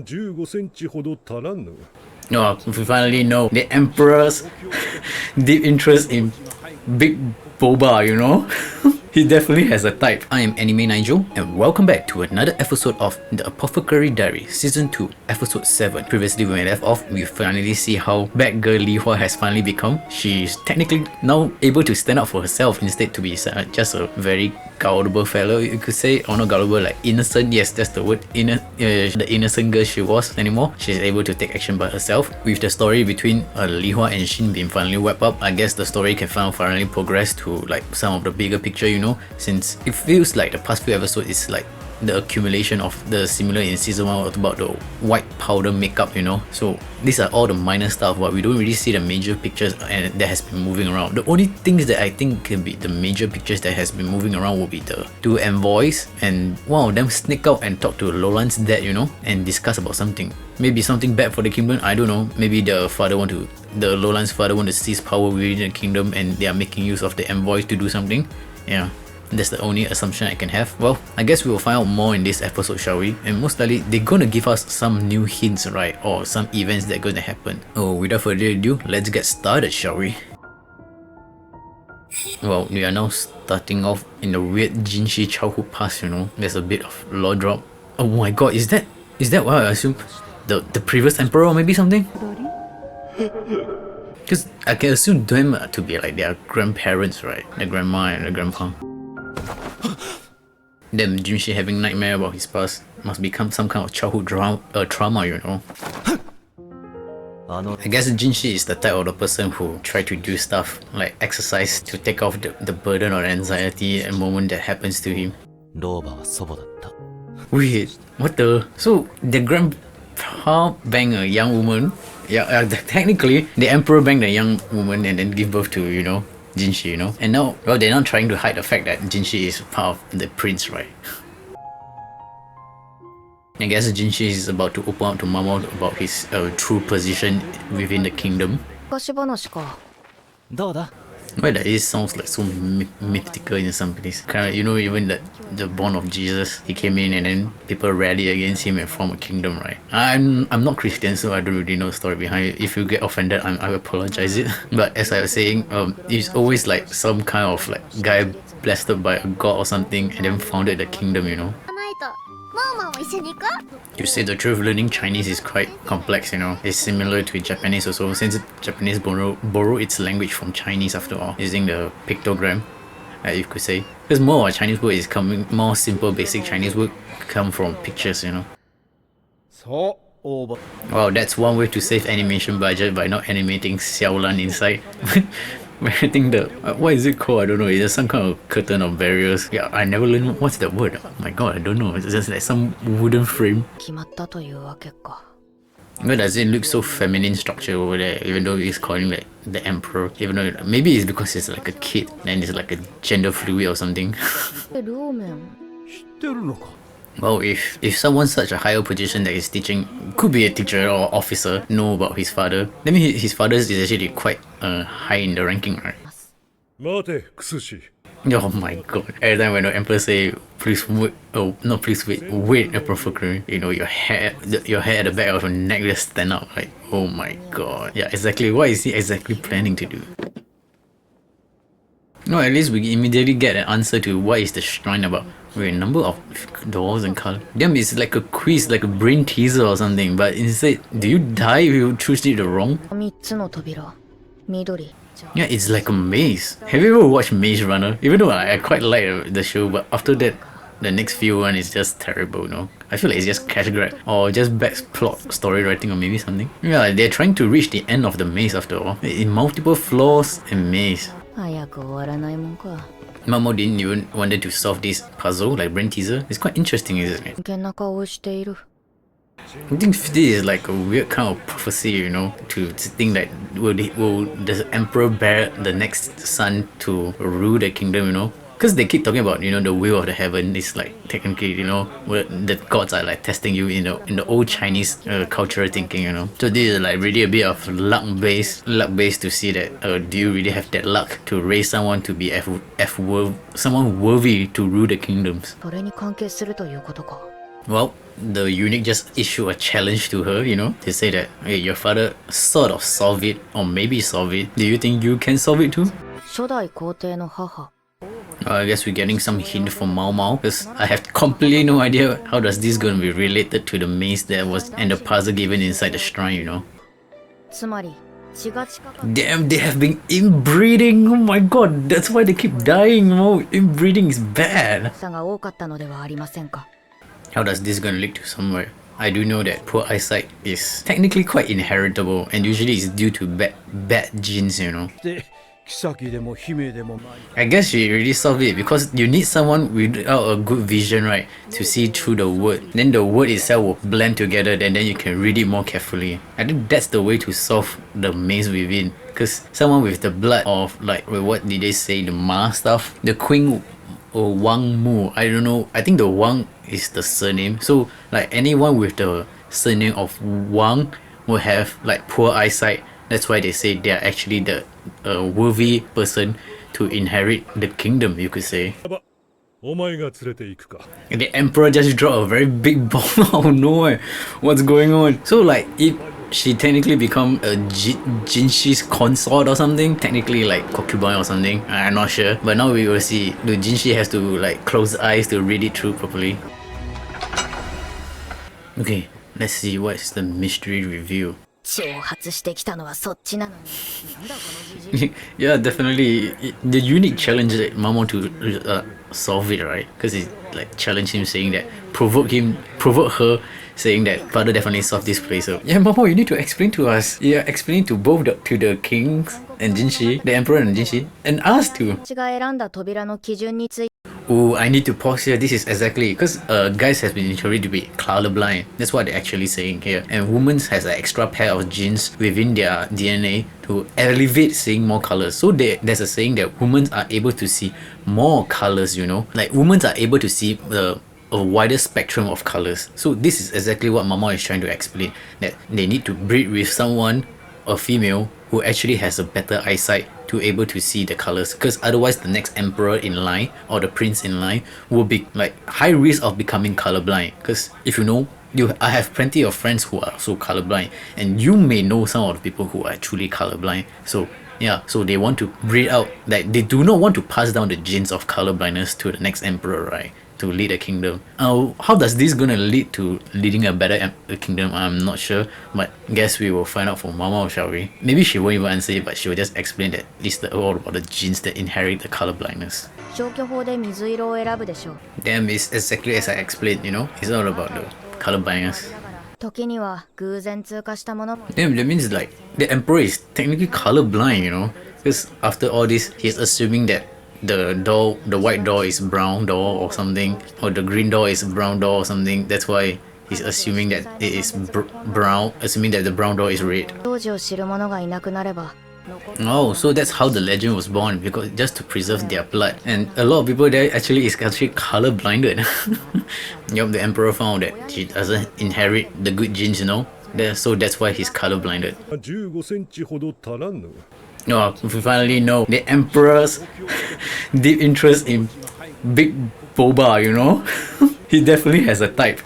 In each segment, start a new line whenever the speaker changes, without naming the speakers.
15センチほど足らぬ。
Oh, we finally know the Emperor's deep interest in big boba, you know? He definitely has a type. I am Anime Nigel, and welcome back to another episode of the Apothecary Diaries, Season 2, Episode 7. Previously, when we left off, we finally see how bad girl Li Hua has finally become. She's technically now able to stand up for herself instead to be just a very gullible fellow, you could say. Or not gullible, like innocent. Yes, that's the word. The innocent girl she was anymore. She's able to take action by herself. With the story between Li Hua and Shin being finally wrapped up, I guess the story can finally progress to like some of the bigger picture, you know, since it feels like the past few episodes is like the accumulation of the similar in season 1 about the white powder makeup, you know. So these are all the minor stuff, but we don't really see the major pictures and that has been moving around. The only things that I think can be the major pictures that has been moving around will be the two envoys, and one of them sneak out and talk to Lou Lan's dad, you know, and discuss about something. Maybe something bad for the kingdom, I don't know. Maybe the Lou Lan's father want to seize power within the kingdom and they are making use of the envoys to do something. Yeah. That's the only assumption I can have. Well, I guess we will find out more in this episode, shall we? And most likely, they're gonna give us some new hints, right? Or some events that are gonna happen. Oh, without further ado, let's get started, shall we? Well, we are now starting off in the weird Jinshi childhood past, you know. There's a bit of lore drop. Oh my god, is that what I assume? The previous emperor or maybe something? Because I can assume them to be like their grandparents, right? The grandma and the grandpa. Them Jinshi having nightmare about his past must become some kind of childhood trauma, you know. I guess Jinshi is the type of the person who try to do stuff like exercise to take off the burden or anxiety and moment that happens to him. Wait, what the? So the grandpa banged a young woman? Yeah, technically the emperor banged a young woman and then give birth to, you know, Jinshi, you know. And now, well, they're not trying to hide the fact that Jinshi is part of the prince, right? I guess Jinshi is about to open up to Mama about his true position within the kingdom. Well, that is sounds like so mythical in some place. Kind of, you know, even the born of Jesus, he came in and then people rally against him and form a kingdom, right? I'm not Christian, so I don't really know the story behind it. If you get offended, I apologize it. But as I was saying, it's always like some kind of like guy blessed by a god or something and then founded the kingdom, you know. To say the truth, learning Chinese is quite complex, you know. It's similar to Japanese also, since Japanese borrow its language from Chinese after all, using the pictogram, you could say. Because more of Chinese word is coming, more simple basic Chinese word come from pictures, you know. Wow, that's one way to save animation budget by not animating Xiao Lan inside. I think what is it called? I don't know. It's just some kind of curtain of barriers. Yeah, I never learned what's that word. Oh my god, I don't know. It's just like some wooden frame. Why does it look so feminine structure over there? Even though he's calling like the emperor. Even though maybe it's because it's like a kid, then it's like a gender fluid or something. Well, if someone such a higher position that is teaching, could be a teacher or officer, know about his father, that means his father is actually quite high in the ranking, right? Oh my god. Every time when the emperor say, please wait, oh, not please wait, wait apothecary, you know, your hair at the back of your neck just stand up, like, oh my god. Yeah, exactly. What is he exactly planning to do? No, at least we immediately get an answer to what is the shrine about. Wait, number of doors and color. Damn, it's like a quiz, like a brain teaser or something. But instead, do you die if you choose it wrong? Yeah, it's like a maze. Have you ever watched Maze Runner? Even though I quite like the show, but after that, the next few one is just terrible, you know? I feel like it's just cash grab or just bad plot story writing or maybe something. Yeah, they're trying to reach the end of the maze after all. In multiple floors and maze. Mamo didn't even wanted to solve this puzzle, like brain teaser. It's quite interesting, isn't it? I think this is like a weird kind of prophecy, you know, to think that will the emperor bear the next son to rule the kingdom, you know? Because they keep talking about, you know, the will of the heaven is like technically, you know, where the gods are like testing you in the old Chinese cultural thinking, you know. So this is like really a bit of luck based to see that do you really have that luck to raise someone to be someone worthy to rule the kingdoms. Well, the eunuch just issued a challenge to her, you know, to say that, hey, your father sort of solved it, or maybe solved it. Do you think you can solve it too?
初代皇帝の母
I guess we're getting some hint from Mao Mao, because I have completely no idea how does this going to be related to the maze that was and the puzzle given inside the shrine, you know.
つまり血が近かった
Damn, they have been inbreeding. Oh my god, that's why they keep dying. Oh, inbreeding is bad.
差が多かったのではありませんか
How does this gonna lead to somewhere? I do know that poor eyesight is technically quite inheritable, and usually it's due to bad genes, you know.
で妃でも姫でもない
I guess she already solved it because you need someone without a good vision, right, to see through the word. Then the word itself will blend together, and then you can read it more carefully. I think that's the way to solve the maze within. Because someone with the blood of, like, what did they say, the Ma stuff? The Queen Wang Mu. I don't know. I think the Wang is the surname. So, like, anyone with the surname of Wang will have, like, poor eyesight. That's why they say they are actually the worthy person to inherit the kingdom, you could say.
お前が連れて行くか
And the emperor just dropped a very big bomb out of nowhere. What's going on? So, like, if she technically become a Jinshi's consort or something, technically like concubine or something, I'm not sure. But now we will see. The Jinshi has to like close eyes to read it through properly. Okay, let's see what's the mystery review.
挑発してきたのはそっちなのになんだこのじじい
Yeah, definitely. The unique challenge that Mamo to solve it, right? Because he like challenged him, saying that provoke her, saying that father definitely solved this place. So yeah, Mamo, you need to explain to us. Yeah, explain to both to the kings and Jinshi, the emperor and Jinshi, and us too.
私が選んだ扉の基準について
Oh, I need to pause here. This is exactly because guys has been introduced to be colorblind. That's what they're actually saying here. And women has an extra pair of genes within their DNA to elevate seeing more colors. So there's a saying that women are able to see more colors, you know. Like women are able to see a wider spectrum of colors. So this is exactly what Mama is trying to explain. That they need to breed with someone, a female, who actually has a better eyesight to able to see the colors, because otherwise the next emperor in line or the prince in line will be like high risk of becoming colorblind. Because if you know, I have plenty of friends who are also colorblind, and you may know some of the people who are truly colorblind. So yeah, so they want to breed out, like they do not want to pass down the genes of colorblindness to the next emperor, right, to lead a kingdom. How does this gonna lead to leading a better kingdom? I'm not sure, but guess we will find out from Mama, shall we? Maybe she won't even answer it, but she will just explain that it's all about the genes that inherit the colorblindness.
消去法で水色を選ぶでしょう
Damn, it's exactly as I explained, you know? It's all about the colorblindness.
時には偶然通過したものも
Damn, that means like the emperor is technically colorblind, you know? Because after all this, he's assuming that the white door is brown door or something, or the green door is brown door or something. That's why he's assuming that it is brown, assuming that the brown door is red.
当時を知る者がいなくなれば
Oh, so that's how the legend was born, because just to preserve their blood. And a lot of people there actually is actually color blinded. Yup, the emperor found that he doesn't inherit the good genes, you know. So that's why he's color blinded.
15センチほど足らぬ
Oh, we finally know the emperor's deep interest in big boba, you know. He definitely has a type.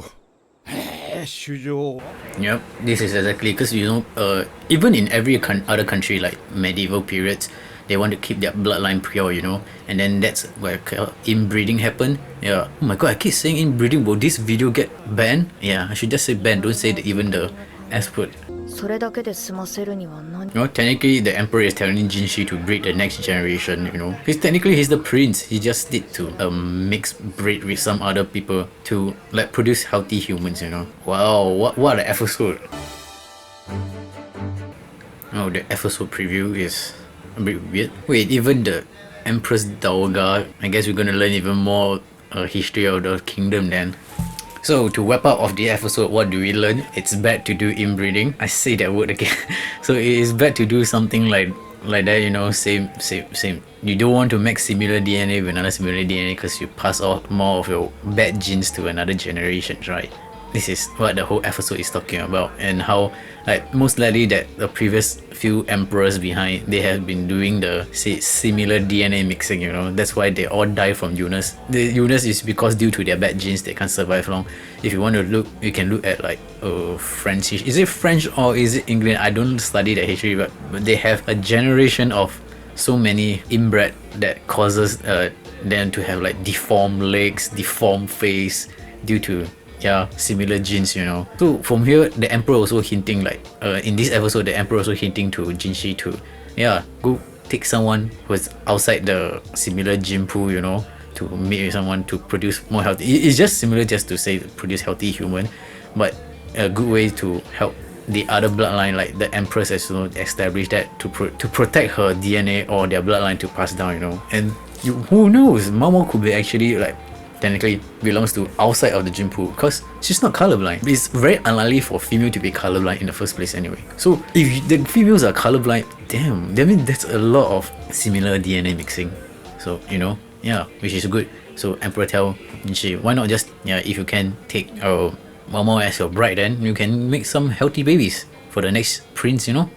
主上
Yep, this is exactly because you know, even in every other country like medieval periods, they want to keep their bloodline pure, you know, and then that's where inbreeding happened. Yeah. Oh my god, I keep saying inbreeding. Will this video get banned? Yeah, I should just say banned. Don't say that even the S word.
それだけで済ませるには何
You know, technically the emperor is telling Jinshi to breed the next generation, you know. Technically he's the prince. He just need to mix breed with some other people to like produce healthy humans, you know. Wow, what an episode. Oh, the episode preview is a bit weird. Wait, even the Empress Dowager, I guess we're gonna learn even more history of the kingdom then. So to wrap up of the episode, what do we learn? It's bad to do inbreeding. I say that word again. So it is bad to do something like that, you know, same. You don't want to make similar DNA with another similar DNA because you pass out more of your bad genes to another generation, right? this is what the whole episode is talking about, and how like most likely that the previous few emperors behind, they have been doing the similar DNA mixing, you know. That's why they all die from illness. The illness is because due to their bad genes they can't survive long. If you want to look, you can look at like French. Is it French or is it England? I don't study the history, but they have a generation of so many inbred that causes them to have like deformed legs, deformed face due to similar genes, you know. So from here, the emperor also hinting like in this episode, the emperor also hinting to Jinshi to go take someone who's outside the similar gene pool, you know, to mate with someone to produce more healthy. It's just similar just to say produce healthy human, but a good way to help the other bloodline, like the empress, as you know, establish that to protect her DNA or their bloodline to pass down, you know. And who knows, Mamo could be actually like technically belongs to outside of the gene pool because she's not colorblind. It's very unlikely for female to be colorblind in the first place anyway. So if the females are colorblind, damn, that means that's a lot of similar DNA mixing. So you know, which is good. So Emperor tell Jinshi, why not just if you can take Momo as your bride, then you can make some healthy babies for the next prince, you know.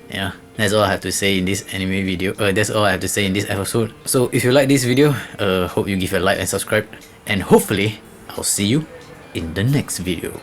That's all I have to say in this anime video. That's all I have to say in this episode. So if you like this video, hope you give a like and subscribe, and hopefully I'll see you in the next video.